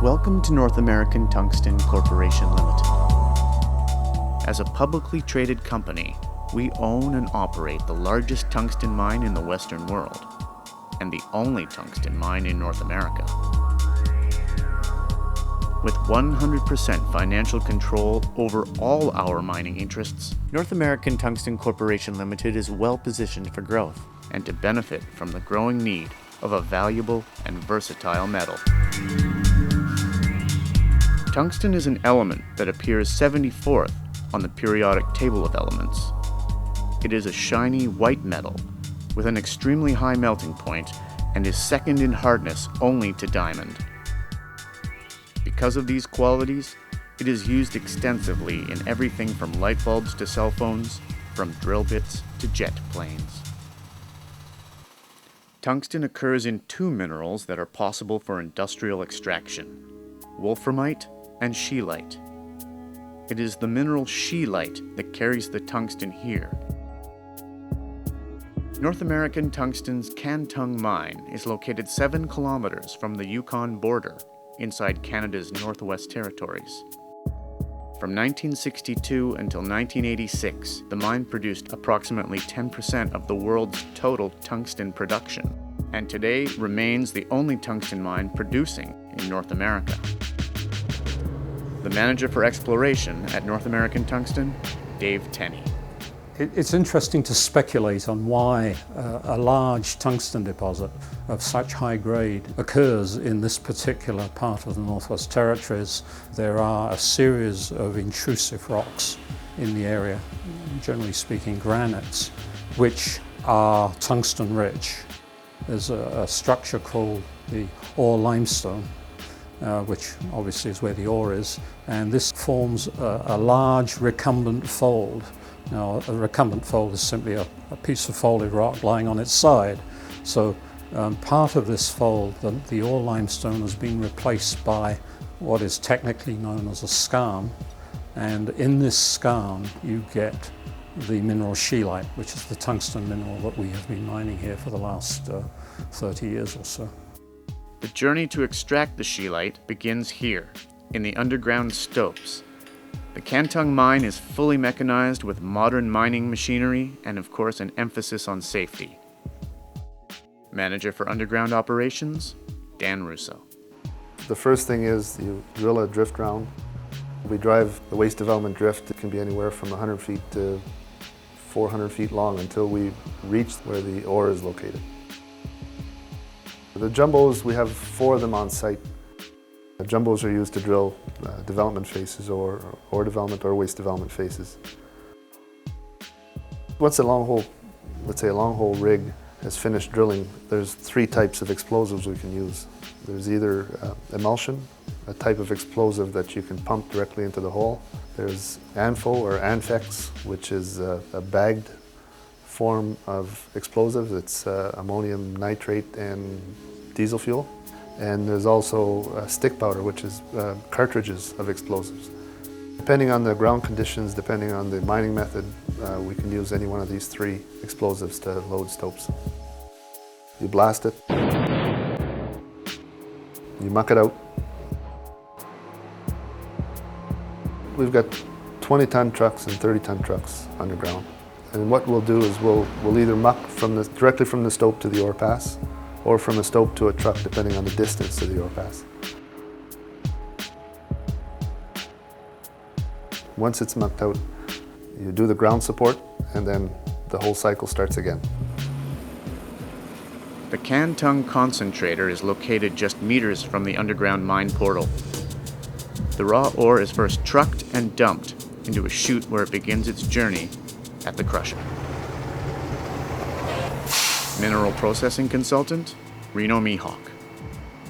Welcome to North American Tungsten Corporation Limited. As a publicly traded company, we own and operate the largest tungsten mine in the Western world, and the only tungsten mine in North America. With 100% financial control over all our mining interests, North American Tungsten Corporation Limited is well positioned for growth and to benefit from the growing need of a valuable and versatile metal. Tungsten is an element that appears 74th on the periodic table of elements. It is a shiny white metal with an extremely high melting point and is second in hardness only to diamond. Because of these qualities, it is used extensively in everything from light bulbs to cell phones, from drill bits to jet planes. Tungsten occurs in two minerals that are possible for industrial extraction: wolframite and scheelite. It is the mineral scheelite that carries the tungsten here. North American Tungsten's Cantong Mine is located 7 kilometers from the Yukon border, inside Canada's Northwest Territories. From 1962 until 1986, the mine produced approximately 10% of the world's total tungsten production, and today remains the only tungsten mine producing in North America. The manager for exploration at North American Tungsten, Dave Tenney. It's interesting to speculate on why a large tungsten deposit of such high grade occurs in this particular part of the Northwest Territories. There are a series of intrusive rocks in the area, generally speaking granites, which are tungsten rich. There's a structure called the ore limestone, which obviously is where the ore is, and this forms a large recumbent fold. Now, a recumbent fold is simply a piece of folded rock lying on its side. So part of this fold, the ore limestone, has been replaced by what is technically known as a skarn, and in this skarn you get the mineral scheelite, which is the tungsten mineral that we have been mining here for the last 30 years or so. The journey to extract the scheelite begins here, in the underground stopes. The Cantong Mine is fully mechanized with modern mining machinery and, of course, an emphasis on safety. Manager for Underground Operations, Dan Russo. The first thing is you drill a drift round. We drive the waste development drift. It can be anywhere from 100 feet to 400 feet long until we reach where the ore is located. The jumbos, we have 4 of them on site. The jumbos are used to drill development phases or development or waste development phases. Once a long hole, let's say a long hole rig has finished drilling, there's 3 types of explosives we can use. There's either emulsion, a type of explosive that you can pump directly into the hole. There's ANFO or ANFEX, which is a bagged form of explosives. It's ammonium nitrate and diesel fuel. And there's also stick powder, which is cartridges of explosives. Depending on the ground conditions, depending on the mining method, we can use any one of these 3 explosives to load stopes. You blast it, you muck it out. We've got 20-ton trucks and 30-ton trucks underground. And what we'll do is we'll either muck directly from the stope to the ore pass, or from a stope to a truck, depending on the distance to the ore pass. Once it's mucked out, you do the ground support, and then the whole cycle starts again. The Cantong concentrator is located just meters from the underground mine portal. The raw ore is first trucked and dumped into a chute where it begins its journey at the crusher. Mineral processing consultant, Reno Mihawk.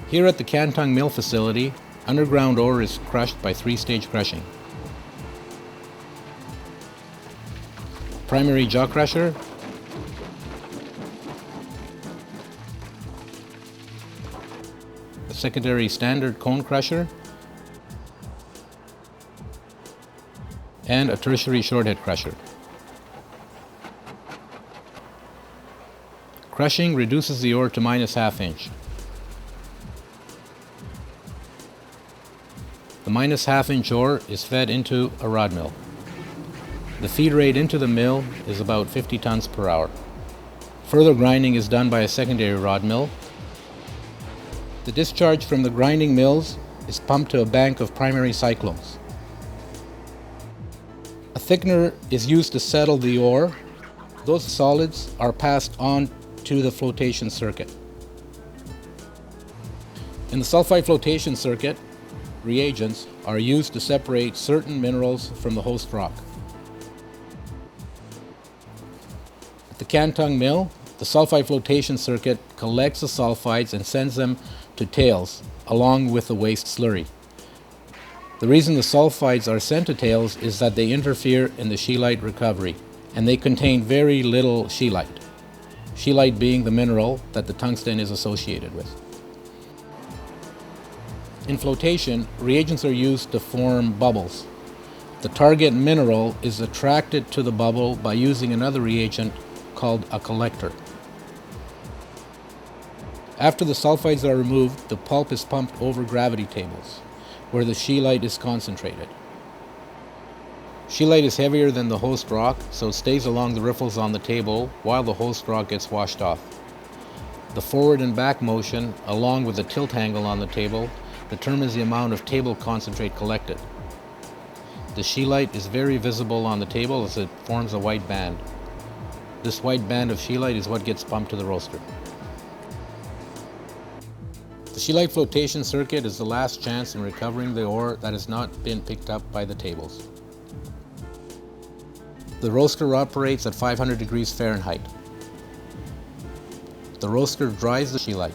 Here at the Cantong Mill facility, underground ore is crushed by 3-stage crushing. Primary jaw crusher, a secondary standard cone crusher, and a tertiary shorthead crusher. Crushing reduces the ore to -1/2 inch. The minus half-inch ore is fed into a rod mill. The feed rate into the mill is about 50 tons per hour. Further grinding is done by a secondary rod mill. The discharge from the grinding mills is pumped to a bank of primary cyclones. A thickener is used to settle the ore. Those solids are passed on to the flotation circuit. In the sulfide flotation circuit, reagents are used to separate certain minerals from the host rock. At the Cantong mill, the sulfide flotation circuit collects the sulfides and sends them to tails along with the waste slurry. The reason the sulfides are sent to tails is that they interfere in the scheelite recovery, and they contain very little scheelite. Scheelite being the mineral that the tungsten is associated with. In flotation, reagents are used to form bubbles. The target mineral is attracted to the bubble by using another reagent called a collector. After the sulfides are removed, the pulp is pumped over gravity tables, where the scheelite is concentrated. Scheelite is heavier than the host rock, so it stays along the riffles on the table while the host rock gets washed off. The forward and back motion, along with the tilt angle on the table, determines the amount of table concentrate collected. The scheelite is very visible on the table as it forms a white band. This white band of scheelite is what gets pumped to the roaster. The scheelite flotation circuit is the last chance in recovering the ore that has not been picked up by the tables. The roaster operates at 500 degrees Fahrenheit. The roaster dries the scheelite.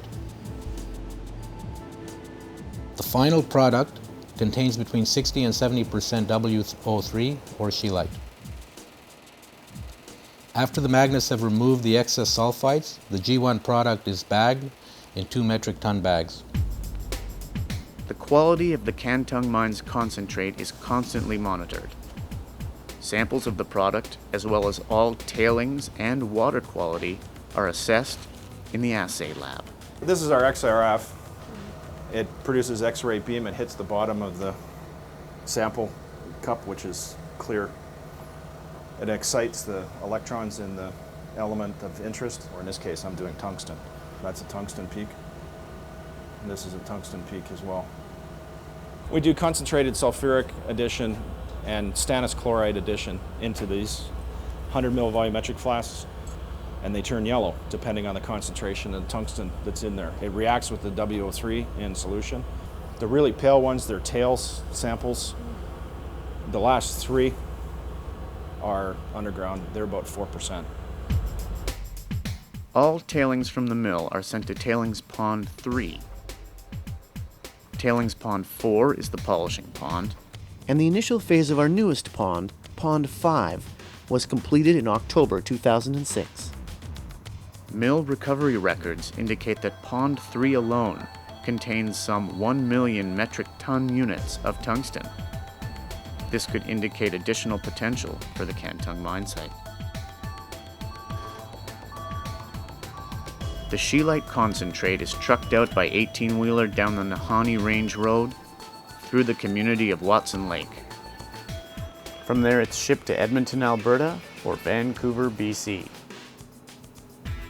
The final product contains between 60 and 70% WO3 or scheelite. After the magnets have removed the excess sulfides, the G1 product is bagged in 2 metric ton bags. The quality of the Cantong mine's concentrate is constantly monitored. Samples of the product, as well as all tailings and water quality, are assessed in the assay lab. This is our XRF. It produces X-ray beam. It hits the bottom of the sample cup, which is clear. It excites the electrons in the element of interest, or in this case, I'm doing tungsten. That's a tungsten peak, and this is a tungsten peak as well. We do concentrated sulfuric addition and stannous chloride addition into these 100 mil volumetric flasks, and they turn yellow depending on the concentration of the tungsten that's in there. It reacts with the WO3 in solution. The really pale ones, they're tails samples. The last 3 are underground. They're about 4%. All tailings from the mill are sent to Tailings Pond 3. Tailings Pond 4 is the polishing pond, and the initial phase of our newest pond, Pond 5, was completed in October 2006. Mill recovery records indicate that Pond 3 alone contains some 1 million metric ton units of tungsten. This could indicate additional potential for the Cantong mine site. The scheelite concentrate is trucked out by 18-wheeler down the Nahanni Range Road through the community of Watson Lake. From there it's shipped to Edmonton, Alberta or Vancouver, BC.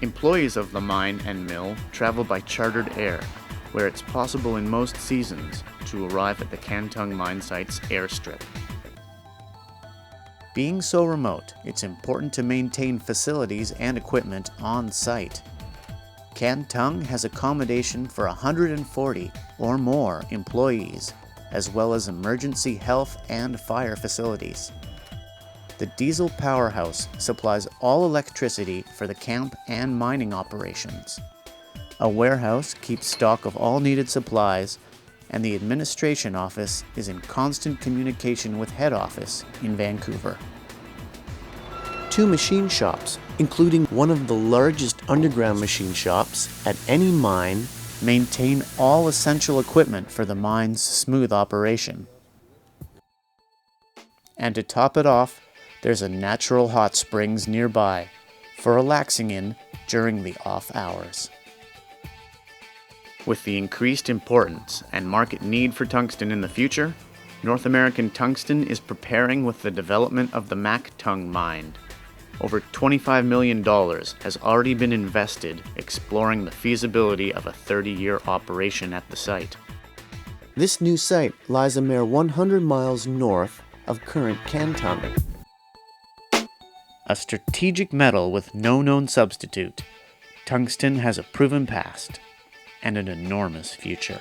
Employees of the mine and mill travel by chartered air, where it's possible in most seasons to arrive at the Cantong mine site's airstrip. Being so remote, it's important to maintain facilities and equipment on site. Cantong has accommodation for 140 or more employees, as well as emergency health and fire facilities. The diesel powerhouse supplies all electricity for the camp and mining operations. A warehouse keeps stock of all needed supplies, and the administration office is in constant communication with head office in Vancouver. 2 machine shops, including one of the largest underground machine shops at any mine, maintain all essential equipment for the mine's smooth operation. And to top it off, there's a natural hot springs nearby for relaxing in during the off hours. With the increased importance and market need for tungsten in the future, North American Tungsten is preparing with the development of the Mactung mine. Over $25 million has already been invested exploring the feasibility of a 30-year operation at the site. This new site lies a mere 100 miles north of current Cantung. A strategic metal with no known substitute, tungsten has a proven past and an enormous future.